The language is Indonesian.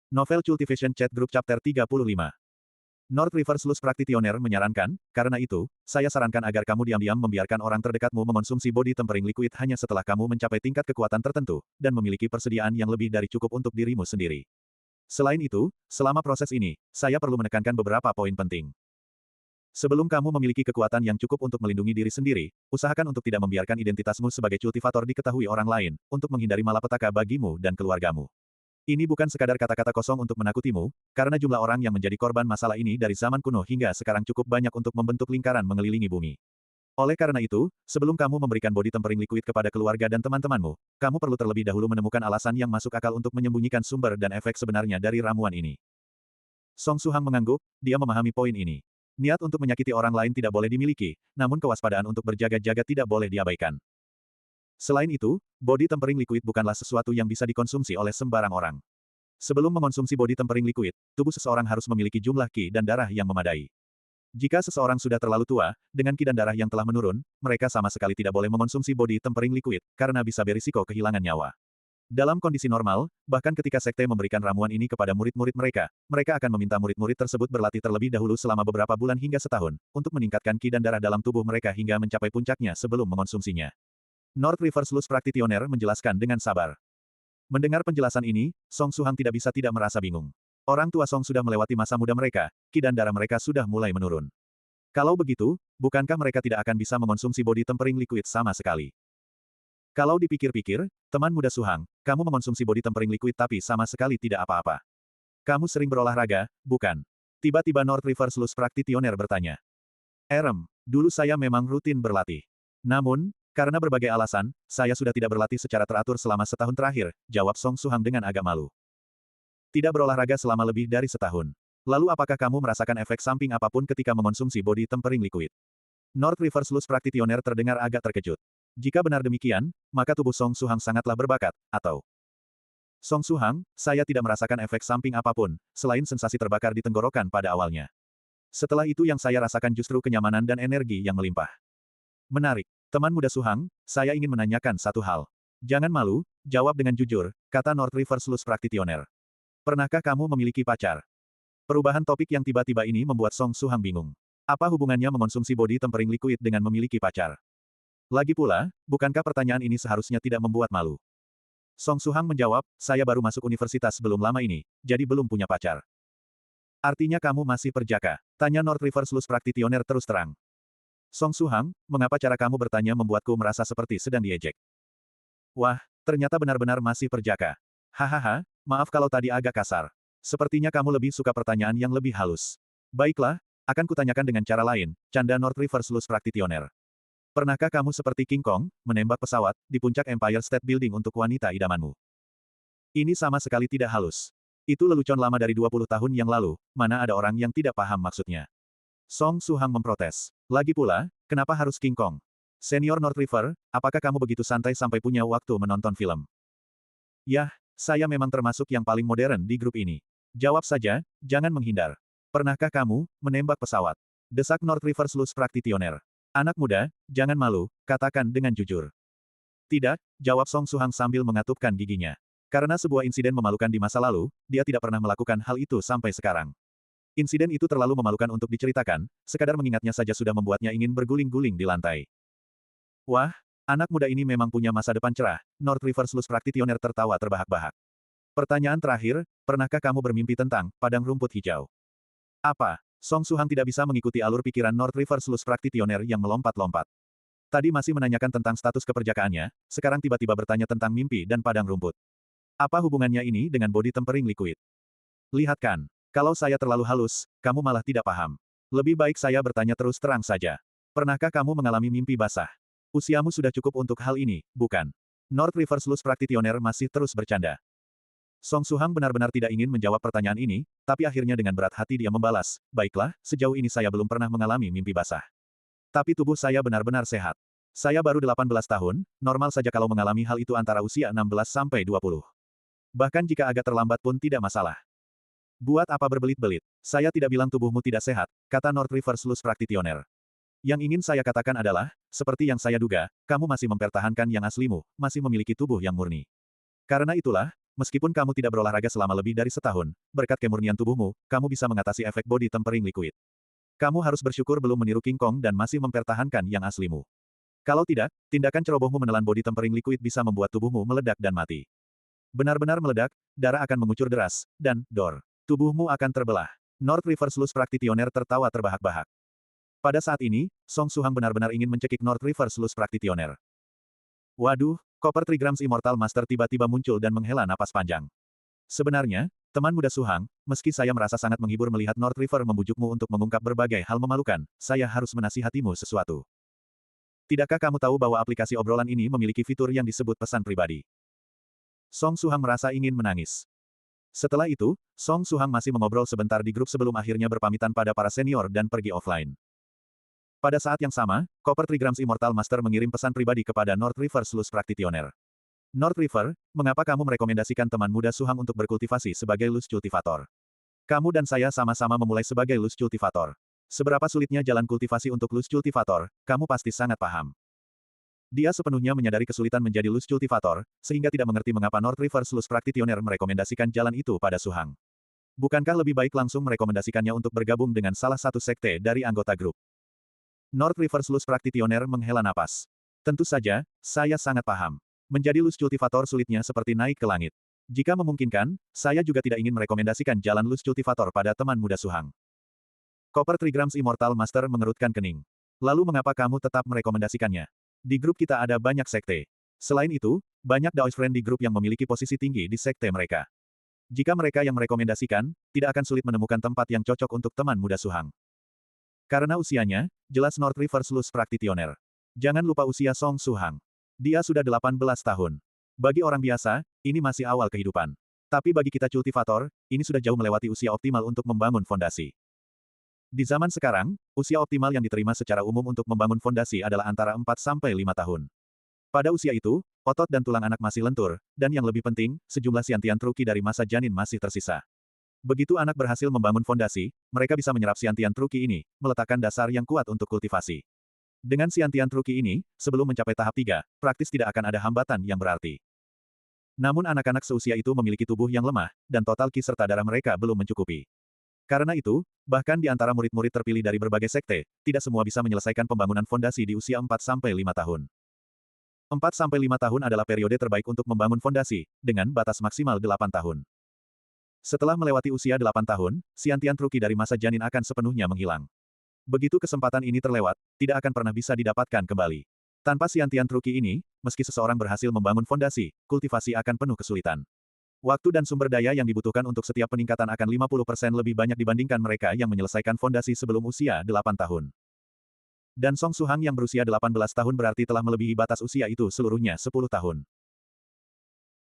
Novel Cultivation Chat Group Chapter 35. North River Sluice Practitioner menyarankan, karena itu, saya sarankan agar kamu diam-diam membiarkan orang terdekatmu mengonsumsi body tempering liquid hanya setelah kamu mencapai tingkat kekuatan tertentu, dan memiliki persediaan yang lebih dari cukup untuk dirimu sendiri. Selain itu, selama proses ini, saya perlu menekankan beberapa poin penting. Sebelum kamu memiliki kekuatan yang cukup untuk melindungi diri sendiri, usahakan untuk tidak membiarkan identitasmu sebagai cultivator diketahui orang lain, untuk menghindari malapetaka bagimu dan keluargamu. Ini bukan sekadar kata-kata kosong untuk menakutimu, karena jumlah orang yang menjadi korban masalah ini dari zaman kuno hingga sekarang cukup banyak untuk membentuk lingkaran mengelilingi bumi. Oleh karena itu, sebelum kamu memberikan body tempering liquid kepada keluarga dan teman-temanmu, kamu perlu terlebih dahulu menemukan alasan yang masuk akal untuk menyembunyikan sumber dan efek sebenarnya dari ramuan ini. Song Suhang mengangguk, dia memahami poin ini. Niat untuk menyakiti orang lain tidak boleh dimiliki, namun kewaspadaan untuk berjaga-jaga tidak boleh diabaikan. Selain itu, body tempering liquid bukanlah sesuatu yang bisa dikonsumsi oleh sembarang orang. Sebelum mengonsumsi body tempering liquid, tubuh seseorang harus memiliki jumlah qi dan darah yang memadai. Jika seseorang sudah terlalu tua, dengan qi dan darah yang telah menurun, mereka sama sekali tidak boleh mengonsumsi body tempering liquid, karena bisa berisiko kehilangan nyawa. Dalam kondisi normal, bahkan ketika sekte memberikan ramuan ini kepada murid-murid mereka, mereka akan meminta murid-murid tersebut berlatih terlebih dahulu selama beberapa bulan hingga setahun, untuk meningkatkan qi dan darah dalam tubuh mereka hingga mencapai puncaknya sebelum mengonsumsinya. North River Sluice Practitioner menjelaskan dengan sabar. Mendengar penjelasan ini, Song Suhang tidak bisa tidak merasa bingung. Orang tua Song sudah melewati masa muda mereka, qi dan darah mereka sudah mulai menurun. Kalau begitu, bukankah mereka tidak akan bisa mengonsumsi body tempering liquid sama sekali? Kalau dipikir-pikir, teman muda Suhang, kamu mengonsumsi body tempering liquid tapi sama sekali tidak apa-apa. Kamu sering berolahraga, bukan? Tiba-tiba North River Sluice Practitioner bertanya. Dulu saya memang rutin berlatih. Namun, karena berbagai alasan, saya sudah tidak berlatih secara teratur selama setahun terakhir, jawab Song Suhang dengan agak malu. Tidak berolahraga selama lebih dari setahun. Lalu apakah kamu merasakan efek samping apapun ketika mengonsumsi body tempering liquid? North River Sluice Practitioner terdengar agak terkejut. Jika benar demikian, maka tubuh Song Suhang sangatlah berbakat, atau... Song Suhang, saya tidak merasakan efek samping apapun, selain sensasi terbakar di tenggorokan pada awalnya. Setelah itu yang saya rasakan justru kenyamanan dan energi yang melimpah. Menarik. Teman muda Suhang, saya ingin menanyakan satu hal. Jangan malu, jawab dengan jujur, kata North River Sluice Practitioner. Pernahkah kamu memiliki pacar? Perubahan topik yang tiba-tiba ini membuat Song Suhang bingung. Apa hubungannya mengonsumsi body tempering liquid dengan memiliki pacar? Lagi pula, bukankah pertanyaan ini seharusnya tidak membuat malu? Song Suhang menjawab, saya baru masuk universitas belum lama ini, jadi belum punya pacar. Artinya kamu masih perjaka? Tanya North River Sluice Practitioner terus terang. Song Suhang, mengapa cara kamu bertanya membuatku merasa seperti sedang diejek? Wah, ternyata benar-benar masih perjaka. Hahaha, maaf kalau tadi agak kasar. Sepertinya kamu lebih suka pertanyaan yang lebih halus. Baiklah, akan kutanyakan dengan cara lain, canda North River Sluice Practitioner. Pernahkah kamu seperti King Kong, menembak pesawat, di puncak Empire State Building untuk wanita idamanmu? Ini sama sekali tidak halus. Itu lelucon lama dari 20 tahun yang lalu, mana ada orang yang tidak paham maksudnya. Song Suhang memprotes. Lagi pula, kenapa harus King Kong? Senior North River, apakah kamu begitu santai sampai punya waktu menonton film? Yah, saya memang termasuk yang paling modern di grup ini. Jawab saja, jangan menghindar. Pernahkah kamu menembak pesawat? Desak North River Sluice Practitioner. Anak muda, jangan malu, katakan dengan jujur. Tidak, jawab Song Suhang sambil mengatupkan giginya. Karena sebuah insiden memalukan di masa lalu, dia tidak pernah melakukan hal itu sampai sekarang. Insiden itu terlalu memalukan untuk diceritakan, sekadar mengingatnya saja sudah membuatnya ingin berguling-guling di lantai. Wah, anak muda ini memang punya masa depan cerah, North River Sluice Practitioner tertawa terbahak-bahak. Pertanyaan terakhir, pernahkah kamu bermimpi tentang padang rumput hijau? Apa? Song Suhang tidak bisa mengikuti alur pikiran North River Sluice Practitioner yang melompat-lompat. Tadi masih menanyakan tentang status keperjakaannya, sekarang tiba-tiba bertanya tentang mimpi dan padang rumput. Apa hubungannya ini dengan body tempering liquid? Lihat kan. Kalau saya terlalu halus, kamu malah tidak paham. Lebih baik saya bertanya terus terang saja. Pernahkah kamu mengalami mimpi basah? Usiamu sudah cukup untuk hal ini, bukan? North River Sluice Practitioner masih terus bercanda. Song Suhang benar-benar tidak ingin menjawab pertanyaan ini, tapi akhirnya dengan berat hati dia membalas, baiklah, sejauh ini saya belum pernah mengalami mimpi basah. Tapi tubuh saya benar-benar sehat. Saya baru 18 tahun, normal saja kalau mengalami hal itu antara usia 16 sampai 20. Bahkan jika agak terlambat pun tidak masalah. Buat apa berbelit-belit? Saya tidak bilang tubuhmu tidak sehat, kata North River Sluice Practitioner. Yang ingin saya katakan adalah, seperti yang saya duga, kamu masih mempertahankan yang aslimu, masih memiliki tubuh yang murni. Karena itulah, meskipun kamu tidak berolahraga selama lebih dari setahun, berkat kemurnian tubuhmu, kamu bisa mengatasi efek body tempering liquid. Kamu harus bersyukur belum meniru King Kong dan masih mempertahankan yang aslimu. Kalau tidak, tindakan cerobohmu menelan body tempering liquid bisa membuat tubuhmu meledak dan mati. Benar-benar meledak, darah akan mengucur deras, dan, tubuhmu akan terbelah. North River Sluice Practitioner tertawa terbahak-bahak. Pada saat ini, Song Suhang benar-benar ingin mencekik North River Sluice Practitioner. Waduh, Copper Trigrams Immortal Master tiba-tiba muncul dan menghela napas panjang. Sebenarnya, teman muda Suhang, meski saya merasa sangat menghibur melihat North River membujukmu untuk mengungkap berbagai hal memalukan, saya harus menasihatimu sesuatu. Tidakkah kamu tahu bahwa aplikasi obrolan ini memiliki fitur yang disebut pesan pribadi? Song Suhang merasa ingin menangis. Setelah itu, Song Suhang masih mengobrol sebentar di grup sebelum akhirnya berpamitan pada para senior dan pergi offline. Pada saat yang sama, Copper Trigrams Immortal Master mengirim pesan pribadi kepada North River Sluice Practitioner. North River, mengapa kamu merekomendasikan teman muda Suhang untuk berkultivasi sebagai Luz Cultivator? Kamu dan saya sama-sama memulai sebagai Luz Cultivator. Seberapa sulitnya jalan kultivasi untuk Luz Cultivator, kamu pasti sangat paham. Dia sepenuhnya menyadari kesulitan menjadi Luz Cultivator, sehingga tidak mengerti mengapa North River Sluice Practitioner merekomendasikan jalan itu pada Suhang. Bukankah lebih baik langsung merekomendasikannya untuk bergabung dengan salah satu sekte dari anggota grup? North River Sluice Practitioner menghela napas. Tentu saja, saya sangat paham. Menjadi Luz Cultivator sulitnya seperti naik ke langit. Jika memungkinkan, saya juga tidak ingin merekomendasikan jalan Luz Cultivator pada teman muda Suhang. Copper Trigrams Immortal Master mengerutkan kening. Lalu mengapa kamu tetap merekomendasikannya? Di grup kita ada banyak sekte. Selain itu, banyak Daoist Friend di grup yang memiliki posisi tinggi di sekte mereka. Jika mereka yang merekomendasikan, tidak akan sulit menemukan tempat yang cocok untuk teman muda Suhang. Karena usianya, jelas North River Sluice Practitioner. Jangan lupa usia Song Suhang. Dia sudah 18 tahun. Bagi orang biasa, ini masih awal kehidupan. Tapi bagi kita cultivator, ini sudah jauh melewati usia optimal untuk membangun fondasi. Di zaman sekarang, usia optimal yang diterima secara umum untuk membangun fondasi adalah antara 4-5 tahun. Pada usia itu, otot dan tulang anak masih lentur, dan yang lebih penting, sejumlah Xiantian Truqi dari masa janin masih tersisa. Begitu anak berhasil membangun fondasi, mereka bisa menyerap Xiantian Truqi ini, meletakkan dasar yang kuat untuk kultivasi. Dengan Xiantian Truqi ini, sebelum mencapai tahap 3, praktis tidak akan ada hambatan yang berarti. Namun anak-anak seusia itu memiliki tubuh yang lemah, dan total Qi serta darah mereka belum mencukupi. Karena itu, bahkan di antara murid-murid terpilih dari berbagai sekte, tidak semua bisa menyelesaikan pembangunan fondasi di usia 4-5 tahun. 4-5 tahun adalah periode terbaik untuk membangun fondasi, dengan batas maksimal 8 tahun. Setelah melewati usia 8 tahun, Xiantian Truqi dari masa janin akan sepenuhnya menghilang. Begitu kesempatan ini terlewat, tidak akan pernah bisa didapatkan kembali. Tanpa Xiantian Truqi ini, meski seseorang berhasil membangun fondasi, kultivasi akan penuh kesulitan. Waktu dan sumber daya yang dibutuhkan untuk setiap peningkatan akan 50% lebih banyak dibandingkan mereka yang menyelesaikan fondasi sebelum usia 8 tahun. Dan Song Suhang yang berusia 18 tahun berarti telah melebihi batas usia itu seluruhnya 10 tahun.